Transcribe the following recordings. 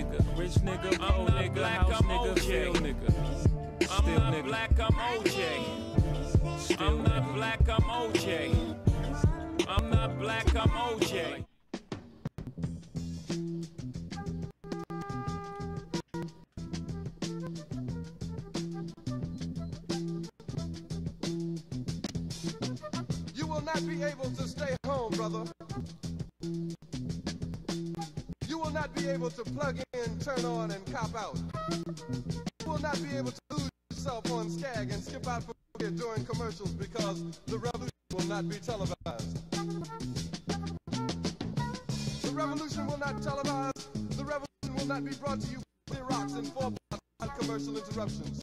nigga, rich nigga, I'm not nigga, black, house I'm nigga, OJ. Still nigga. I'm not nigga. Black, I'm OJ. Still I'm not nigga. Black, I'm OJ. I'm not black, I'm OJ. You will not be able to stay home, brother. You will not be able to plug in, turn on, and cop out. You will not be able to lose yourself on Skag and skip out from here during commercials because the revolution will not be televised. The revolution will not televise. The revolution will not be brought to you by rocks and 4-part commercial interruptions.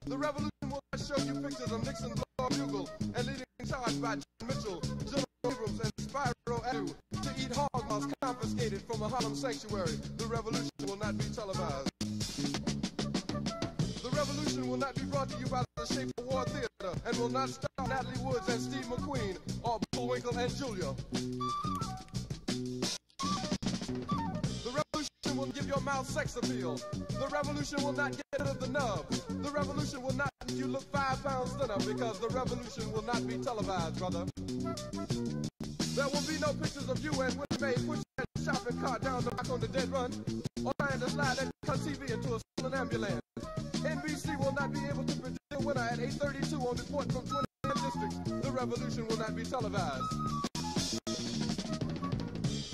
The revolution will not show you pictures of Nixon, Blow Bugle, and leading charge by John Mitchell, General Abrams, and Spyro Agnew to eat hog maws confiscated from a Harlem sanctuary. The revolution will not be televised. The revolution will not be brought to you by the Shape of War Theater and will not star Natalie Woods and Steve McQueen or Bullwinkle and Julia. The revolution will give your mouth sex appeal. The revolution will not get rid of the nub. The revolution will not make you look 5 pounds thinner because the revolution will not be televised, brother. There will be no pictures of you and Willie Mae pushing that shopping cart down the block on the dead run or trying to slide that TV into a stolen ambulance. NBC will not be able to predict the winner at 8:32 on report from 29 districts. The revolution will not be televised.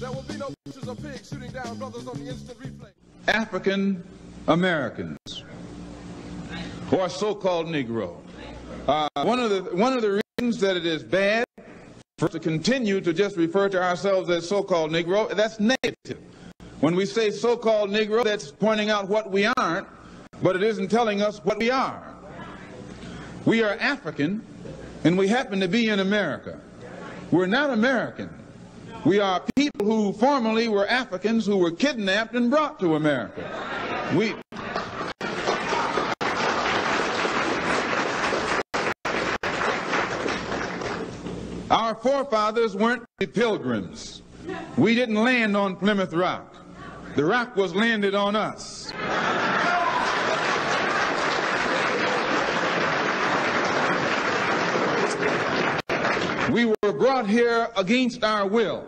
There will be no pictures of pigs shooting down brothers on the instant replay. African Americans, or so-called Negro. One of the reasons that it is bad for us to continue to just refer to ourselves as so-called Negro, that's negative. When we say so-called Negro, that's pointing out what we aren't, but it isn't telling us what we are. We are African, and we happen to be in America. We're not American. We are people who formerly were Africans who were kidnapped and brought to America. Our forefathers weren't pilgrims. We didn't land on Plymouth Rock. The rock was landed on us. We were brought here against our will.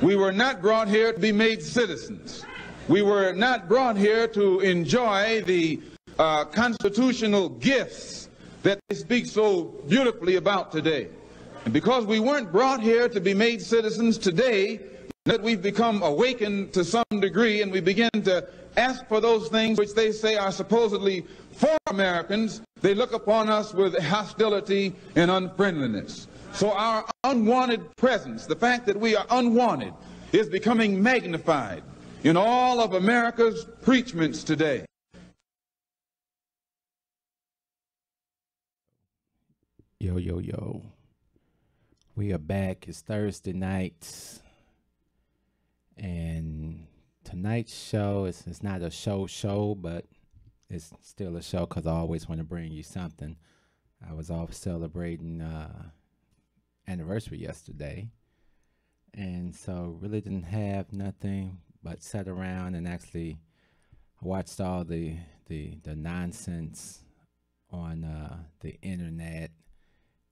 We were not brought here to be made citizens. We were not brought here to enjoy the constitutional gifts that they speak so beautifully about today. And because we weren't brought here to be made citizens today, that we've become awakened to some degree and we begin to ask for those things which they say are supposedly for Americans, they look upon us with hostility and unfriendliness. So our unwanted presence, the fact that we are unwanted, is becoming magnified in all of America's preachments today. Yo, yo, yo. We are back. It's Thursday night. And tonight's show is not a show, but it's still a show because I always want to bring you something. I was off celebrating anniversary yesterday, and so really didn't have nothing but sat around and actually watched all the nonsense on the internet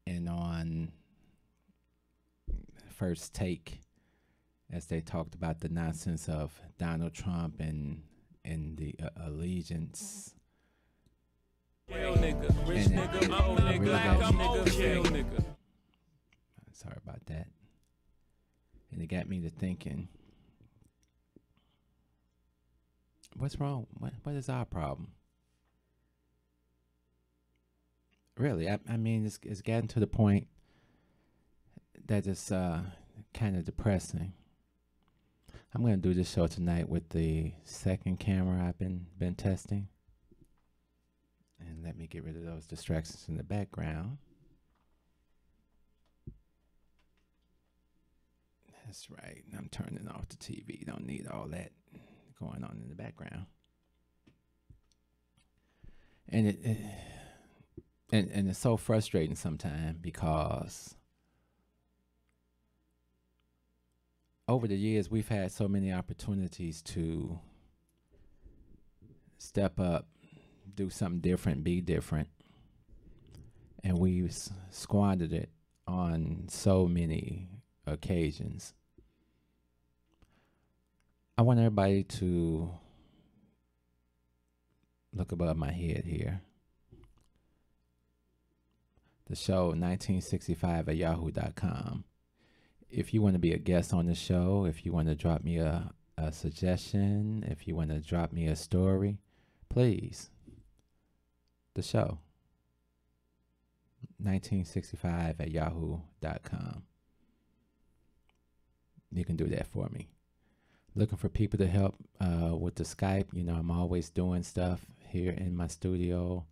and on First Take as they talked about the nonsense of Donald Trump and the allegiance. Real nigga, rich nigga, I'm not black, I'm OJ. Sorry about that. And it got me to thinking, what's wrong? What is our problem? Really, I mean, it's gotten to the point that it's kind of depressing. I'm going to do this show tonight with the second camera I've been testing. And let me get rid of those distractions in the background. That's right. I'm turning off the TV. Don't need all that going on in the background. And it's so frustrating sometimes because over the years we've had so many opportunities to step up, do something different, be different. And we've squandered it on so many occasions. I want everybody to look above my head here. The show 1965 at yahoo.com. If you want to be a guest on the show, if you want to drop me a suggestion, if you want to drop me a story, please. The show 1965 at yahoo.com. You can do that for me. Looking for people to help with the Skype. You know, I'm always doing stuff here in my studio,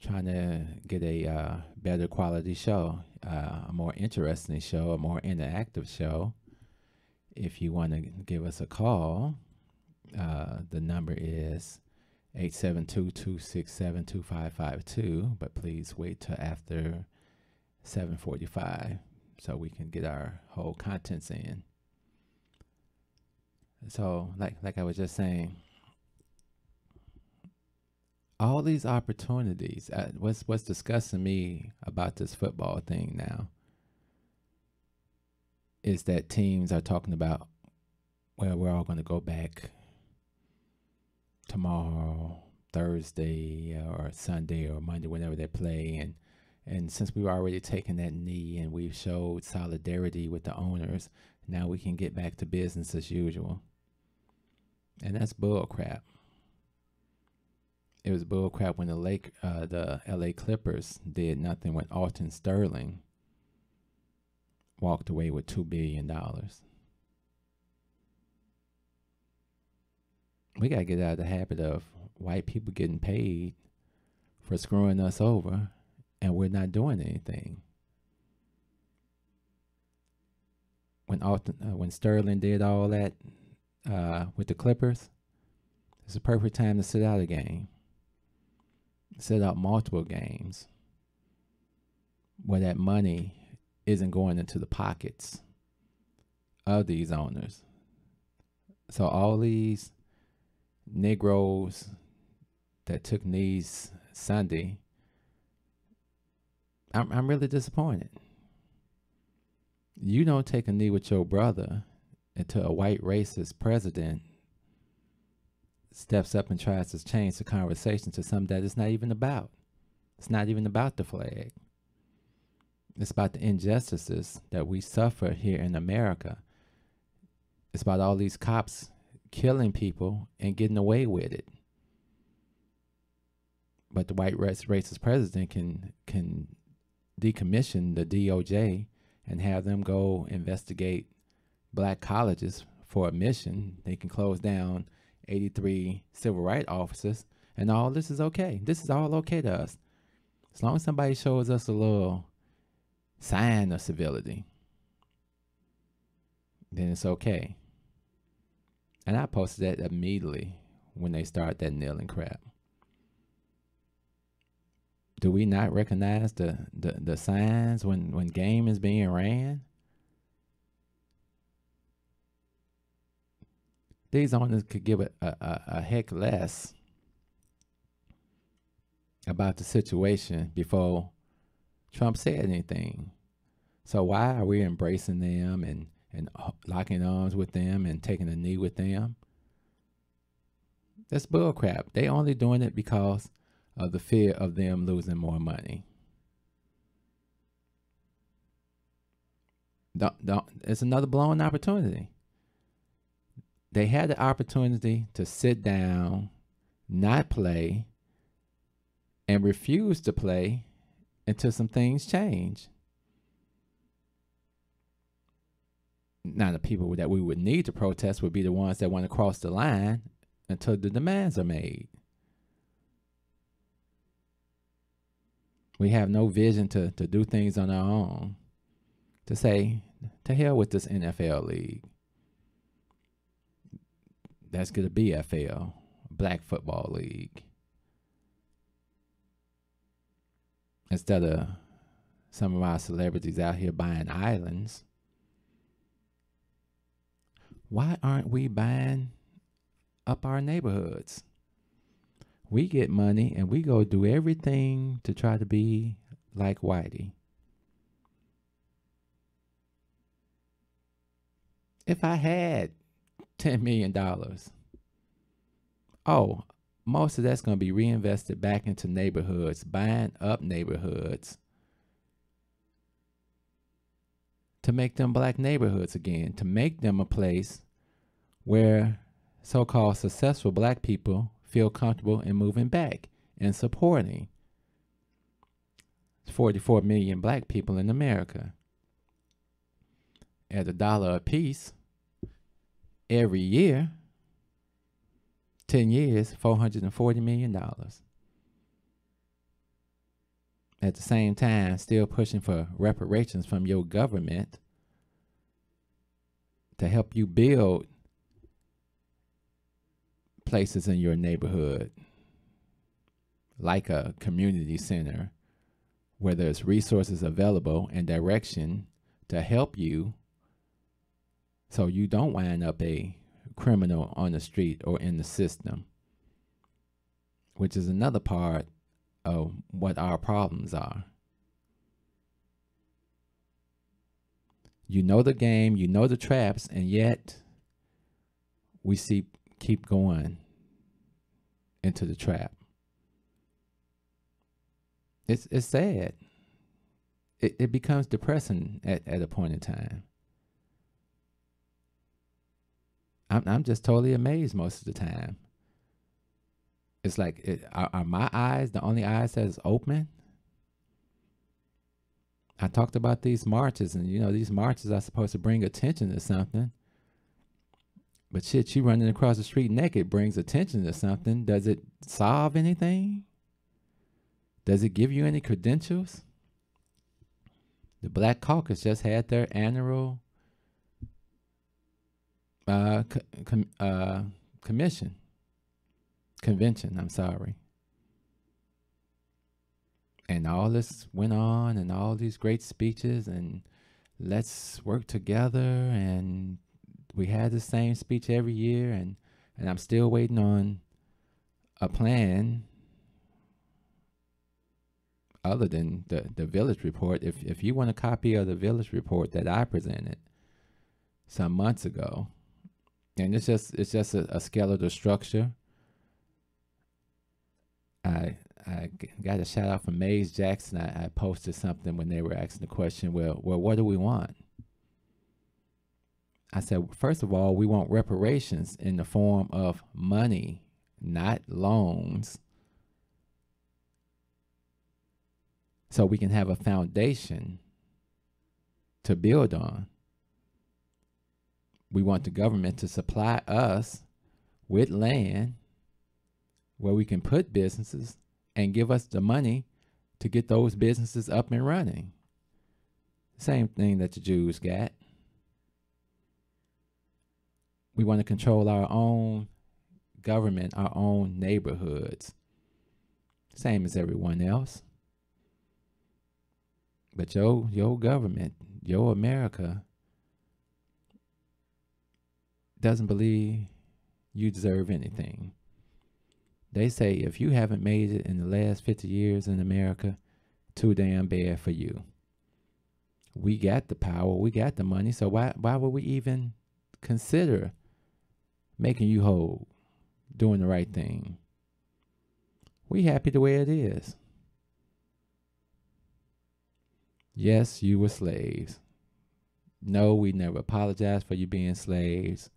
trying to get a better quality show, a more interesting show, a more interactive show. If you want to give us a call, the number is 872-267-2552, but please wait till after 7:45 so we can get our whole contents in. So, like I was just saying, all these opportunities. What's disgusting me about this football thing now is that teams are talking about, well, we're all going to go back tomorrow, Thursday, or Sunday, or Monday, whenever they play, and since we've already taken that knee and we've showed solidarity with the owners, now we can get back to business as usual. And that's bull crap. It was bull crap when the LA Clippers did nothing when Alton Sterling walked away with $2 billion. We got to get out of the habit of white people getting paid for screwing us over, and we're not doing anything. When Sterling did all that with the Clippers, it's a perfect time to sit out a game. Sit out multiple games where that money isn't going into the pockets of these owners. So all these Negroes that took knees Sunday, I'm really disappointed. You don't take a knee with your brother until a white racist president steps up and tries to change the conversation to something that it's not even about. It's not even about the flag. It's about the injustices that we suffer here in America. It's about all these cops killing people and getting away with it. But the white racist president can decommission the DOJ and have them go investigate black colleges for admission. They can close down 83 civil rights officers, and all this is okay. This is all okay to us. As long as somebody shows us a little sign of civility, then it's okay. And I posted that immediately when they start that kneeling crap. Do we not recognize the signs when game is being ran? These owners could give a heck less about the situation before Trump said anything. So why are we embracing them and locking arms with them and taking a knee with them? That's bullcrap. They only doing it because of the fear of them losing more money. It's another blown opportunity. They had the opportunity to sit down, not play, and refuse to play until some things change. Now, the people that we would need to protest would be the ones that want to cross the line until the demands are made. We have no vision to do things on our own. To say, to hell with this NFL league. Let's get a BFL, Black Football League. Instead of some of our celebrities out here buying islands, why aren't we buying up our neighborhoods? We get money and we go do everything to try to be like Whitey. If I had $10 million, oh, most of that's going to be reinvested back into neighborhoods, buying up neighborhoods to make them black neighborhoods again, to make them a place where so-called successful black people feel comfortable in moving back and supporting 44 million black people in America. At $1 a piece every year, 10 years, $440 million. At the same time, still pushing for reparations from your government to help you build places in your neighborhood, like a community center, where there's resources available and direction to help you so you don't wind up a criminal on the street or in the system, which is another part of what our problems are. You know the game, you know the traps, and yet we keep going into the trap. It's sad. It becomes depressing at a point in time. I'm just totally amazed most of the time. It's like, are my eyes the only eyes that is open? I talked about these marches, and these marches are supposed to bring attention to something. But shit, you running across the street naked brings attention to something. Does it solve anything? Does it give you any credentials? The Black Caucus just had their annual convention, I'm sorry. And all this went on, and all these great speeches, and let's work together, and we had the same speech every year, and I'm still waiting on a plan other than the Village Report. If you want a copy of the Village Report that I presented some months ago, and it's just a skeletal structure. I got a shout out from Maze Jackson. I posted something when they were asking the question, well, what do we want? I said, first of all, we want reparations in the form of money, not loans, so we can have a foundation to build on. We want the government to supply us with land where we can put businesses and give us the money to get those businesses up and running. Same thing that the Jews got. We want to control our own government, our own neighborhoods. Same as everyone else. But your government, your America, doesn't believe you deserve anything. They say if you haven't made it in the last 50 years in America, too damn bad for you. We got the power, we got the money, so why would we even consider making you whole, doing the right thing? We happy the way it is. Yes, you were slaves. No, we never apologized for you being slaves.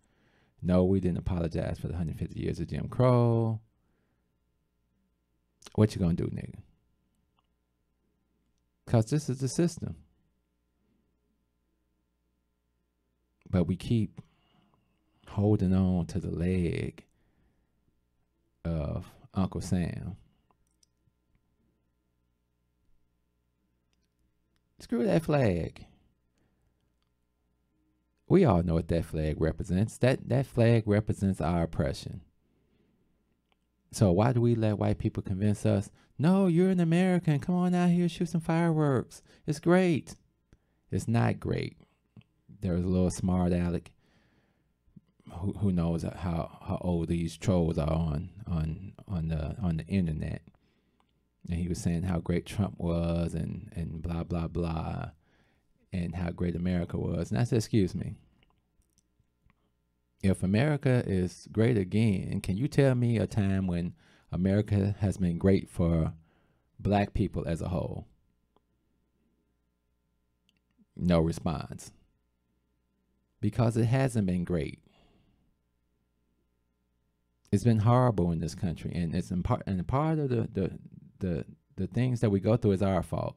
No, we didn't apologize for the 150 years of Jim Crow. What you gonna do, nigga? Because this is the system. But we keep holding on to the leg of Uncle Sam. Screw that flag. We all know what that flag represents. That flag represents our oppression. So why do we let white people convince us, no, you're an American, come on out here, shoot some fireworks. It's great. It's not great. There was a little smart aleck who knows how old these trolls are on the internet. And he was saying how great Trump was and blah blah blah, and how great America was. And I said, excuse me. If America is great again, can you tell me a time when America has been great for black people as a whole? No response. Because it hasn't been great. It's been horrible in this country, and it's part of the things that we go through is our fault.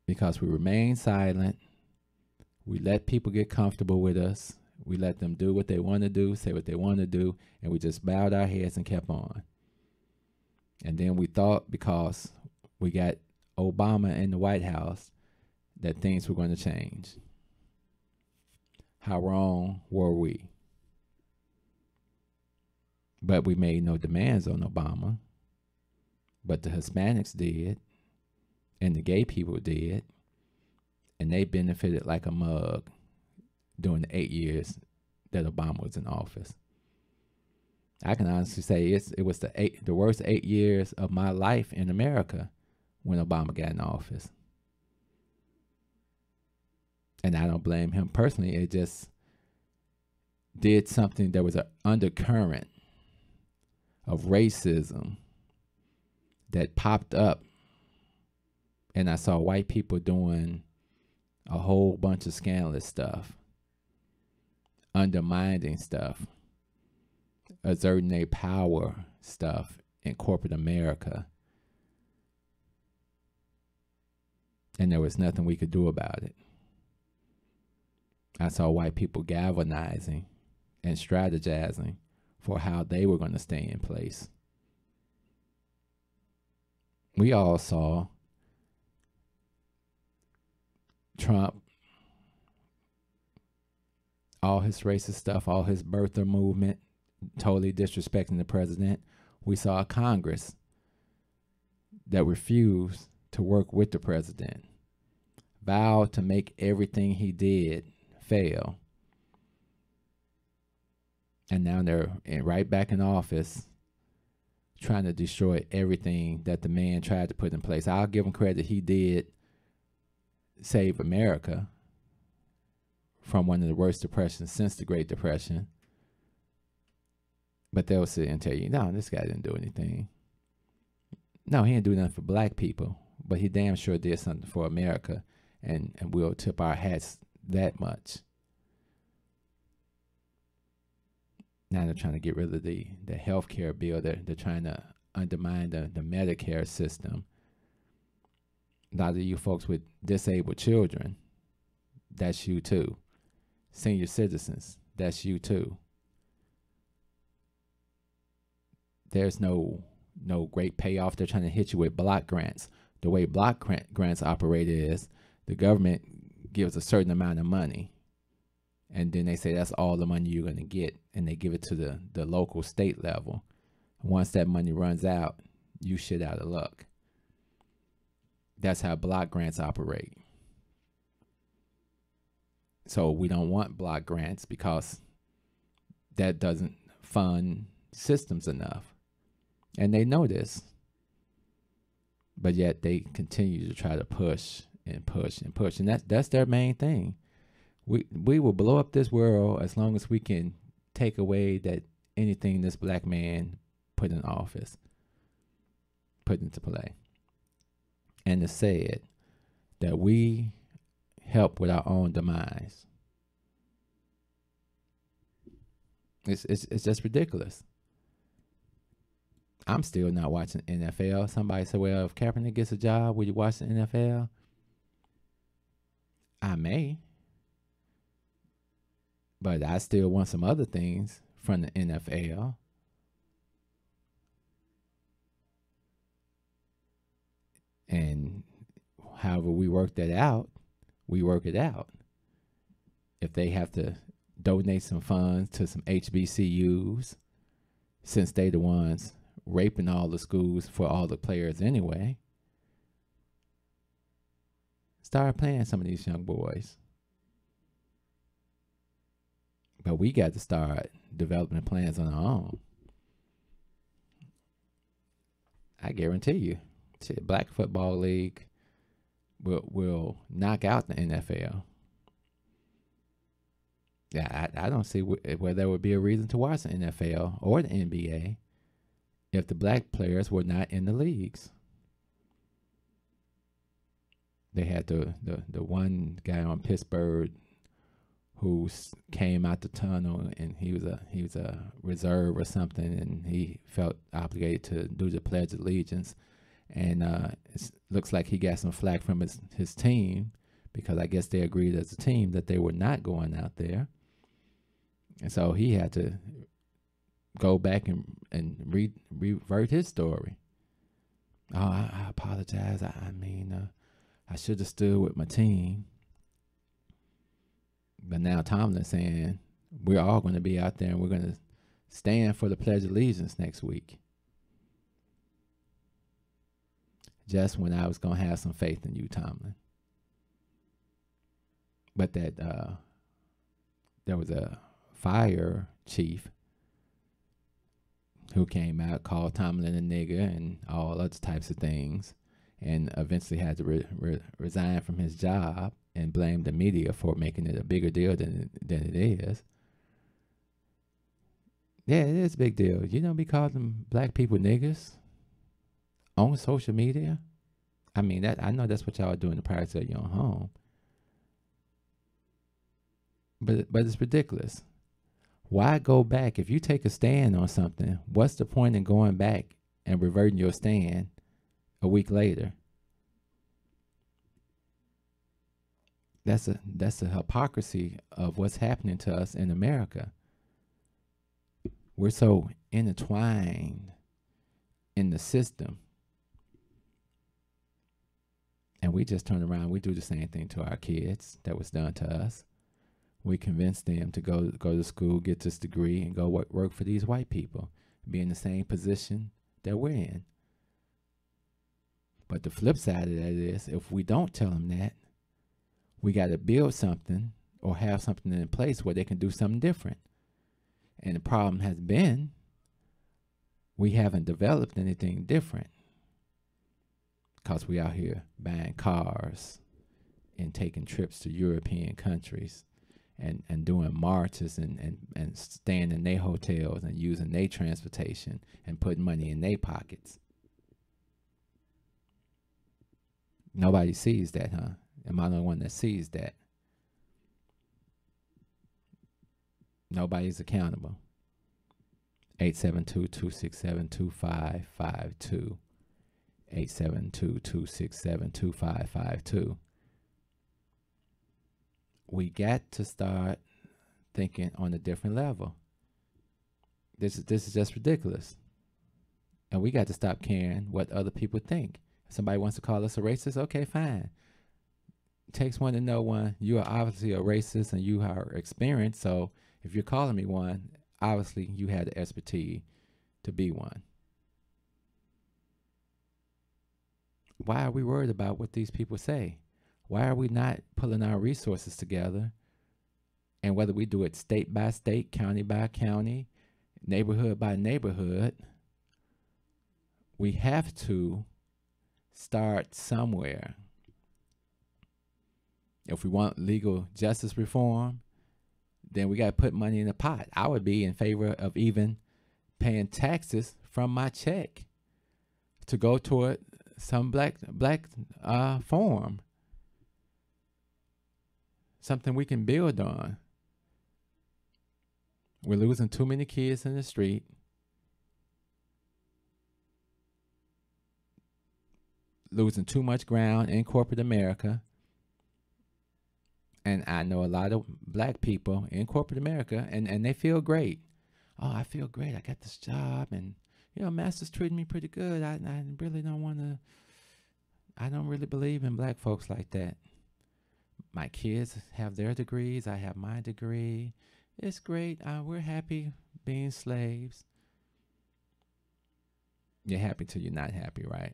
Because we remain silent, we let people get comfortable with us. We let them do what they want to do, say what they want to do, and we just bowed our heads and kept on. And then we thought because we got Obama in the White House that things were going to change. How wrong were we? But we made no demands on Obama. But the Hispanics did, and the gay people did, and they benefited like a mug during the 8 years that Obama was in office. I can honestly say it was the worst 8 years of my life in America when Obama got in office. And I don't blame him personally. It just did something. There was an undercurrent of racism that popped up. And I saw white people doing a whole bunch of scandalous stuff, undermining stuff, exerting their power stuff in corporate America. And there was nothing we could do about it. I saw white people galvanizing and strategizing for how they were going to stay in place. We all saw Trump, all his racist stuff, all his birther movement, totally disrespecting the president. We saw a Congress that refused to work with the president, vowed to make everything he did fail. And now they're right back in office trying to destroy everything that the man tried to put in place. I'll give him credit. He did save America from one of the worst depressions since the Great Depression. But they'll sit and tell you, no, this guy didn't do anything. No, he didn't do nothing for black people, but he damn sure did something for America, and we'll tip our hats that much. Now they're trying to get rid of the health care bill. They're trying to undermine the Medicare system. A lot of you folks with disabled children, that's you too. Senior citizens, that's you too. There's no great payoff. They're trying to hit you with block grants. The way block grants operate is the government gives a certain amount of money, and then they say that's all the money you're going to get, and they give it to the local state level. Once that money runs out, you shit out of luck. That's how block grants operate. So we don't want block grants because that doesn't fund systems enough. And they know this. But yet they continue to try to push and push and push. And that's their main thing. We will blow up this world as long as we can take away that anything this black man put in office, put into play. And it's said that we help with our own demise. It's just ridiculous. I'm still not watching NFL. Somebody said, well, if Kaepernick gets a job, will you watch the NFL? I may. But I still want some other things from the NFL. And however we work that out, we work it out. If they have to donate some funds to some HBCUs, since they the ones raping all the schools for all the players anyway, start playing some of these young boys. But we got to start developing plans on our own. I guarantee you, Black Football League will knock out the NFL. Yeah, I don't see where there would be a reason to watch the NFL or the NBA if the black players were not in the leagues. They had the one guy on Pittsburgh who came out the tunnel, and he was a reserve or something, and he felt obligated to do the Pledge of Allegiance, and it looks like he got some flack from his team, because I guess they agreed as a team that they were not going out there, and so he had to go back and revert his story. Oh, I apologize. I mean, I should have stood with my team. But now Tomlin's saying we're all going to be out there and we're going to stand for the Pledge of Allegiance next week. Just when I was going to have some faith in you, Tomlin. But that there was a fire chief who came out, called Tomlin a nigger and all other types of things, and eventually had to resign from his job and blame the media for making it a bigger deal than it is. Yeah, it is a big deal. You don't be calling black people niggers on social media. I mean, I know that's what y'all do in the privacy of your own home. But it's ridiculous. Why go back? If you take a stand on something, what's the point in going back and reverting your stand a week later? That's a hypocrisy of what's happening to us in America. We're so intertwined in the system, and we just turn around. We do the same thing to our kids that was done to us. We convince them to go to school, get this degree, and go work for these white people, be in the same position that we're in. But the flip side of that is, if we don't tell them that, we got to build something or have something in place where they can do something different. And the problem has been we haven't developed anything different, because we out here buying cars and taking trips to European countries and doing marches and staying in their hotels and using their transportation and putting money in their pockets. Nobody sees that, huh? Am I the one that sees that? Nobody's accountable. 872-267-2552. 872-267-2552. We got to start thinking on a different level. This is just ridiculous. And we got to stop caring what other people think. If somebody wants to call us a racist, okay, fine. It takes one to know one. You are obviously a racist and you are experienced. So if you're calling me one, obviously you had the expertise to be one. Why are we worried about what these people say? Why are we not pulling our resources together? And whether we do it state by state, county by county, neighborhood by neighborhood, we have to start somewhere. If we want legal justice reform, then we got to put money in the pot. I would be in favor of even paying taxes from my check to go toward some black farm. Something we can build on. We're losing too many kids in the street. Losing too much ground in corporate America. And I know a lot of black people in corporate America, and they feel great. Oh, I feel great. I got this job, and, you know, master's treating me pretty good. I really don't want to, I don't really believe in black folks like that. My kids have their degrees. I have my degree. It's great. We're happy being slaves. You're happy till you're not happy, right?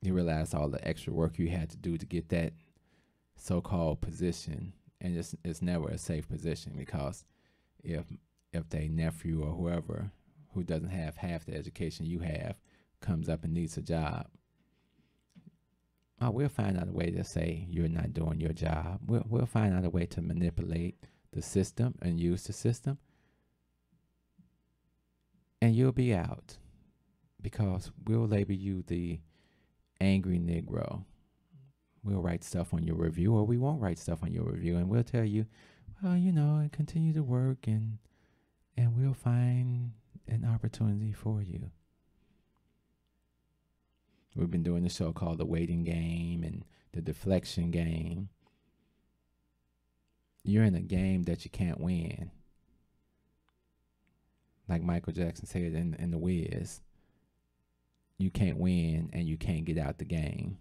You realize all the extra work you had to do to get that so-called position, and it's never a safe position, because if their nephew or whoever who doesn't have half the education you have comes up and needs a job, we'll find out a way to say you're not doing your job. We'll find out a way to manipulate the system and use the system, and you'll be out, because we'll label you the angry Negro. We'll write stuff on your review, or we won't write stuff on your review, and we'll tell you, well, you know, continue to work, and we'll find an opportunity for you. We've been doing a show called The Waiting Game and The Deflection Game. You're in a game that you can't win. Like Michael Jackson said in The Wiz, you can't win and you can't get out the game.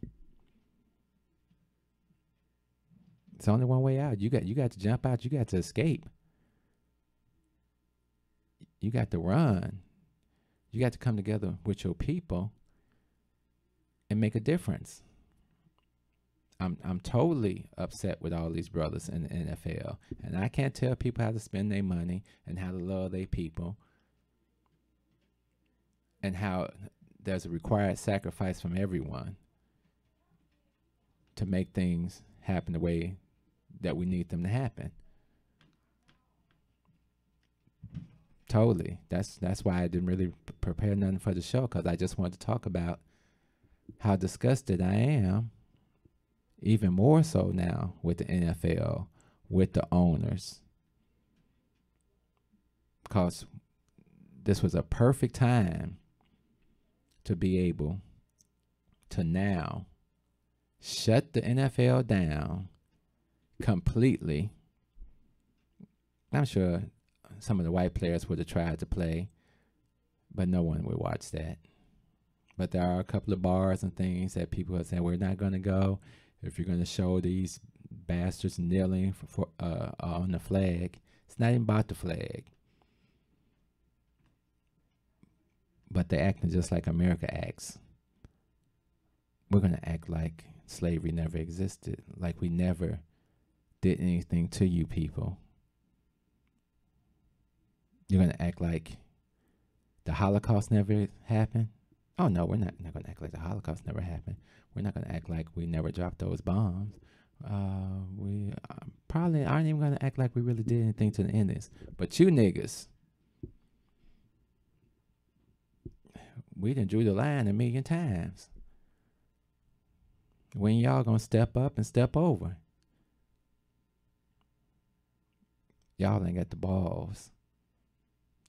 It's only one way out. You got to jump out. You got to escape. You got to run. You got to come together with your people and make a difference. I'm totally upset with all these brothers in the NFL, and I can't tell people how to spend their money and how to love their people, and how there's a required sacrifice from everyone to make things happen the way that we need them to happen. Totally. That's why I didn't really prepare nothing for the show, because I just wanted to talk about how disgusted I am, even more so now with the NFL, with the owners. Because this was a perfect time to be able to now shut the NFL down completely. I'm sure some of the white players would have tried to play, but no one would watch that. But there are a couple of bars and things that people are saying, we're not going to go if you're going to show these bastards kneeling on the flag. It's not even about the flag. But they're acting just like America acts. We're going to act like slavery never existed, like we never did anything to you people. You're going to act like the Holocaust never happened. Oh, no, we're not going to act like the Holocaust never happened. We're not going to act like we never dropped those bombs. We probably aren't even going to act like we really did anything to the Indians. But you niggas, we done drew the line 1,000,000 times. When y'all going to step up and step over? Y'all ain't got the balls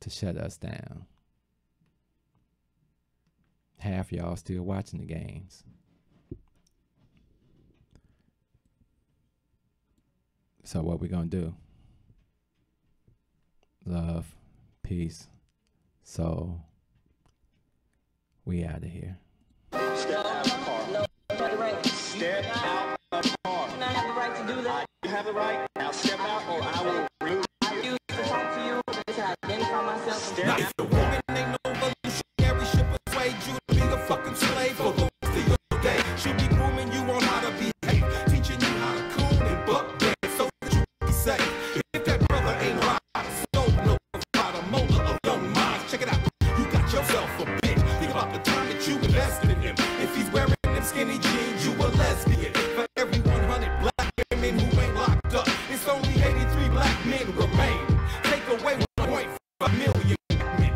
to shut us down. Half y'all still watching the games. So what we gonna do? Love, peace, soul. We out of here. Step out of the car. No, step out of the car. I have the right to do that. You have the right. Now step out or I will remove I refuse to talk to you until I identify myself. step out. If the woman ain't no revolutionary, she'll persuade you to be a fucking slave for the rest of your day. She'll be grooming you on how to behave, teaching you how to cool and buck dance so that you be safe. If that brother ain't right, so no about a motor of young minds. Check it out. You got yourself a bitch. Think about the time that you invested in him. If he's wearing them skinny jeans, you a lesbian. For every 100 black women who ain't locked up, it's only 83 black men remain. Take away 1.5 million black men.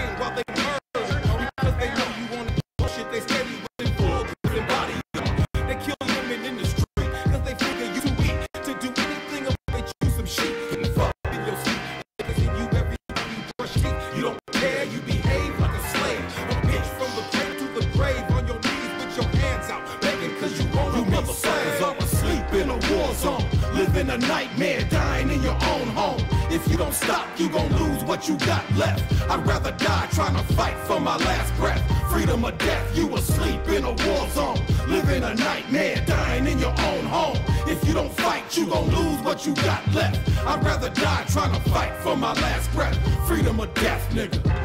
brain while they murder. Because they know you want to bullshit, they steady with full and body. They kill women in the street because they figure you too weak to do anything if they choose some shit. And fuck in your sleep. Because in you every time you brush teeth, you don't care, you behave like a slave. A bitch from the grave to the grave on your knees with your hands out, begging cause you want to be motherfuckers are asleep in a war zone, living a nightmare, dying in your own home. If you don't stop, you gon' lose what you got left. I'd rather die trying to fight for my last breath. Freedom or death, you asleep in a war zone, living a nightmare, dying in your own home. If you don't fight, you gon' lose what you got left. I'd rather die trying to fight for my last breath. Freedom or death, nigga.